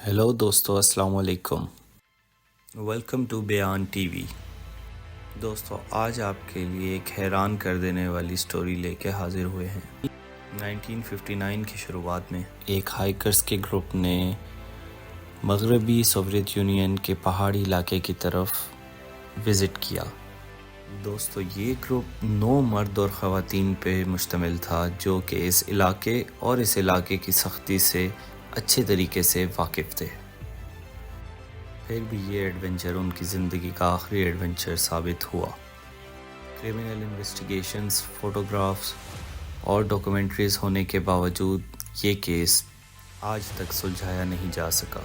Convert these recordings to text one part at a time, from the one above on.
Hello دوستو، السلام علیکم۔ ویلکم ٹو بیان ٹی وی۔ دوستو، آج آپ کے لیے ایک حیران کر دینے والی سٹوری لے کے حاضر ہوئے ہیں۔ 1959 کی شروعات میں ایک ہائیکرز کے گروپ نے مغربی سوویت یونین کے پہاڑی علاقے کی طرف وزٹ کیا۔ دوستو، یہ گروپ 9 مرد اور خواتین پہ مشتمل تھا جو کہ اس علاقے اور اس علاقے کی سختی سے اچھے طریقے سے واقف تھے۔ پھر بھی یہ ایڈونچر ان کی زندگی کا آخری ایڈونچر ثابت ہوا۔ کرمنل انویسٹیگیشنز، فوٹوگرافز اور ڈاکومنٹریز ہونے کے باوجود یہ کیس آج تک سلجھایا نہیں جا سکا۔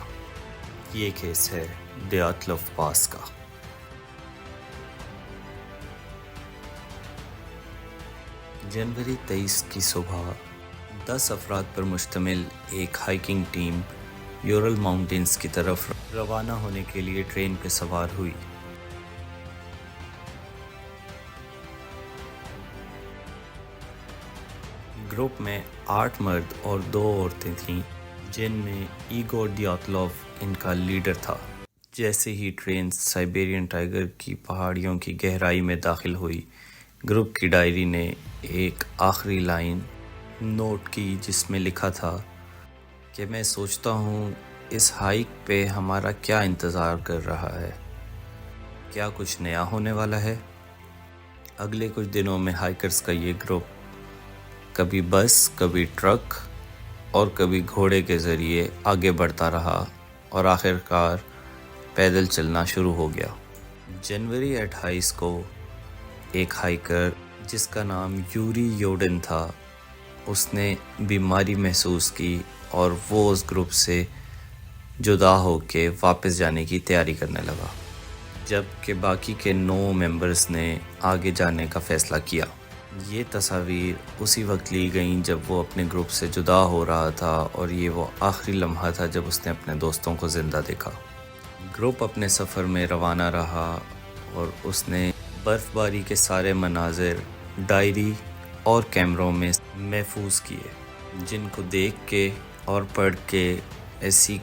یہ کیس ہے دیاتلوف پاس کا۔ جنوری 23 کی صبح 10 افراد پر مشتمل ایک ہائیکنگ ٹیم یورل ماؤنٹینز کی طرف روانہ ہونے کے لیے ٹرین پہ سوار ہوئی۔ گروپ میں 8 مرد اور 2 عورتیں تھیں، جن میں ایگور دیاتلوف ان کا لیڈر تھا۔ جیسے ہی ٹرین سائبیرین ٹائیگر کی پہاڑیوں کی گہرائی میں داخل ہوئی، گروپ کی ڈائری نے ایک آخری لائن نوٹ کی جس میں لکھا تھا کہ میں سوچتا ہوں اس ہائیک پہ ہمارا کیا انتظار کر رہا ہے، کیا کچھ نیا ہونے والا ہے؟ اگلے کچھ دنوں میں ہائیکرز کا یہ گروپ کبھی بس، کبھی ٹرک اور کبھی گھوڑے کے ذریعے آگے بڑھتا رہا اور آخرکار پیدل چلنا شروع ہو گیا۔ جنوری 28 کو ایک ہائیکر جس کا نام یوری یوڈن تھا، اس نے بیماری محسوس کی اور وہ اس گروپ سے جدا ہو کے واپس جانے کی تیاری کرنے لگا، جبکہ باقی کے 9 ممبرز نے آگے جانے کا فیصلہ کیا۔ یہ تصاویر اسی وقت لی گئیں جب وہ اپنے گروپ سے جدا ہو رہا تھا اور یہ وہ آخری لمحہ تھا جب اس نے اپنے دوستوں کو زندہ دیکھا۔ گروپ اپنے سفر میں روانہ رہا اور اس نے برف باری کے سارے مناظر ڈائری اور کیمروں میں محفوظ کیے، جن کو دیکھ کے اور پڑھ کے ایسی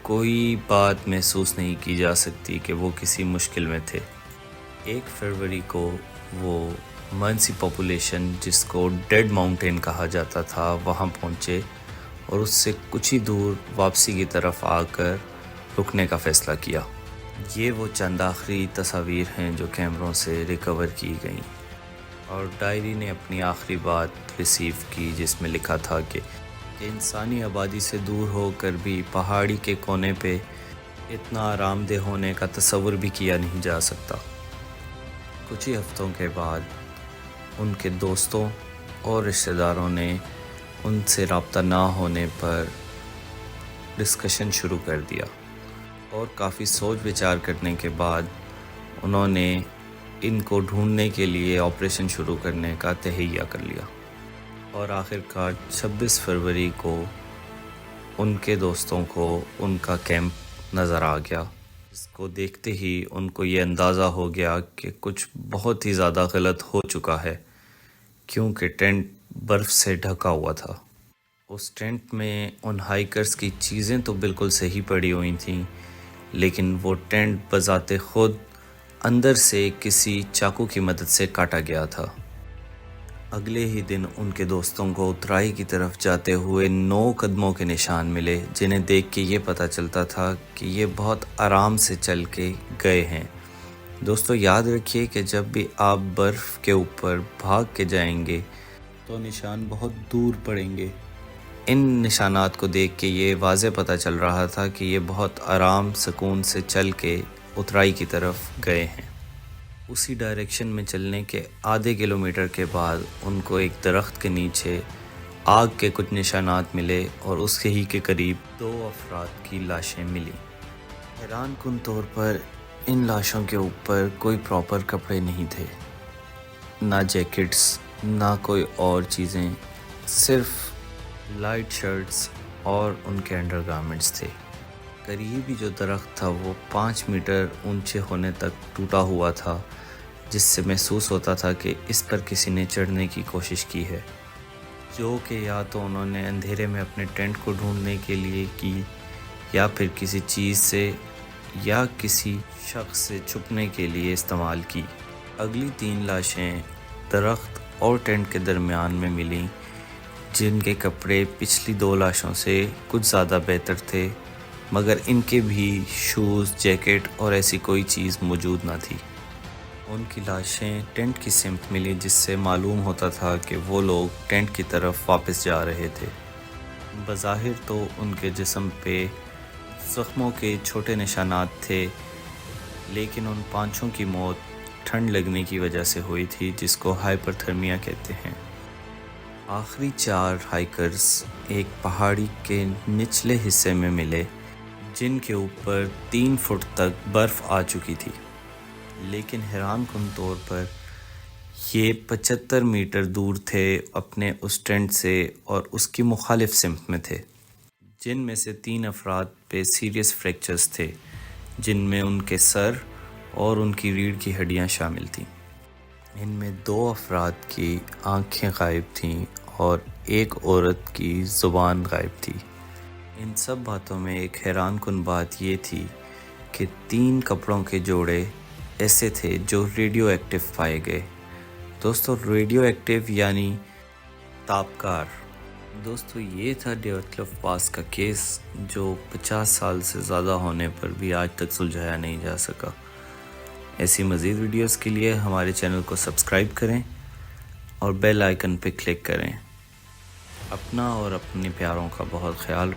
کوئی بات محسوس نہیں کی جا سکتی کہ وہ کسی مشکل میں تھے۔ 1 فروری کو وہ منسی پاپولیشن جس کو ڈیڈ ماؤنٹین کہا جاتا تھا وہاں پہنچے اور اس سے کچھ ہی دور واپسی کی طرف آ کر رکنے کا فیصلہ کیا۔ یہ وہ چند آخری تصاویر ہیں جو کیمروں سے ریکور کی گئیں، اور ڈائری نے اپنی آخری بات ریسیو کی جس میں لکھا تھا کہ انسانی آبادی سے دور ہو کر بھی پہاڑی کے کونے پہ اتنا آرام دہ ہونے کا تصور بھی کیا نہیں جا سکتا۔ کچھ ہی ہفتوں کے بعد ان کے دوستوں اور رشتہ داروں نے ان سے رابطہ نہ ہونے پر ڈسکشن شروع کر دیا، اور کافی سوچ وچار کرنے کے بعد انہوں نے ان کو ڈھونڈنے کے لیے آپریشن شروع کرنے کا تہیہ کر لیا، اور آخرکار 26 فروری کو ان کے دوستوں کو ان کا کیمپ نظر آ گیا، جس کو دیکھتے ہی ان کو یہ اندازہ ہو گیا کہ کچھ بہت ہی زیادہ غلط ہو چکا ہے، کیونکہ ٹینٹ برف سے ڈھکا ہوا تھا۔ اس ٹینٹ میں ان ہائیکرز کی چیزیں تو بالکل صحیح پڑی ہوئی تھیں، لیکن وہ ٹینٹ بذات خود اندر سے کسی چاقو کی مدد سے کاٹا گیا تھا۔ اگلے ہی دن ان کے دوستوں کو اترائی کی طرف جاتے ہوئے 9 قدموں کے نشان ملے، جنہیں دیکھ کے یہ پتہ چلتا تھا کہ یہ بہت آرام سے چل کے گئے ہیں۔ دوستو، یاد رکھیے کہ جب بھی آپ برف کے اوپر بھاگ کے جائیں گے تو نشان بہت دور پڑیں گے۔ ان نشانات کو دیکھ کے یہ واضح پتہ چل رہا تھا کہ یہ بہت آرام سکون سے چل کے اترائی کی طرف گئے ہیں۔ اسی ڈائریکشن میں چلنے کے آدھے کلومیٹر کے بعد ان کو ایک درخت کے نیچے آگ کے کچھ نشانات ملے اور اس ہی کے قریب 2 افراد کی لاشیں ملیں۔ حیران کن طور پر ان لاشوں کے اوپر کوئی پراپر کپڑے نہیں تھے، نہ جیکٹس، نہ کوئی اور چیزیں، صرف لائٹ شرٹس اور ان کے انڈر گارمنٹس تھے۔ قریبی جو درخت تھا وہ 5 میٹر اونچے ہونے تک ٹوٹا ہوا تھا، جس سے محسوس ہوتا تھا کہ اس پر کسی نے چڑھنے کی کوشش کی ہے، جو کہ یا تو انہوں نے اندھیرے میں اپنے ٹینٹ کو ڈھونڈنے کے لیے کی یا پھر کسی چیز سے یا کسی شخص سے چھپنے کے لیے استعمال کی۔ اگلی 3 لاشیں درخت اور ٹینٹ کے درمیان میں ملیں، جن کے کپڑے پچھلی 2 لاشوں سے کچھ زیادہ بہتر تھے، مگر ان کے بھی شوز، جیکٹ اور ایسی کوئی چیز موجود نہ تھی۔ ان کی لاشیں ٹینٹ کی سمت ملی، جس سے معلوم ہوتا تھا کہ وہ لوگ ٹینٹ کی طرف واپس جا رہے تھے۔ بظاہر تو ان کے جسم پہ زخموں کے چھوٹے نشانات تھے، لیکن ان 5 کی موت ٹھنڈ لگنے کی وجہ سے ہوئی تھی، جس کو ہائپر تھرمیا کہتے ہیں۔ آخری 4 ہائیکرز ایک پہاڑی کے نچلے حصے میں ملے، جن کے اوپر 3 فٹ تک برف آ چکی تھی، لیکن حیران کن طور پر یہ 75 میٹر دور تھے اپنے اس ٹینٹ سے اور اس کی مخالف سمت میں تھے، جن میں سے 3 افراد پہ سیریس فریکچرز تھے، جن میں ان کے سر اور ان کی ریڑھ کی ہڈیاں شامل تھیں۔ ان میں 2 افراد کی آنکھیں غائب تھیں اور ایک عورت کی زبان غائب تھی۔ ان سب باتوں میں ایک حیران کن بات یہ تھی کہ 3 کپڑوں کے جوڑے ایسے تھے جو ریڈیو ایکٹیو پائے گئے۔ دوستو، ریڈیو ایکٹیو یعنی تابکار۔ دوستو، یہ تھا ڈیوتلف پاس کا کیس، جو 50 سال سے زیادہ ہونے پر بھی آج تک سلجھایا نہیں جا سکا۔ ایسی مزید ویڈیوز کے لیے ہمارے چینل کو سبسکرائب کریں اور بیل آئیکن پہ کلک کریں۔ اپنا اور اپنے پیاروں کا بہت خیال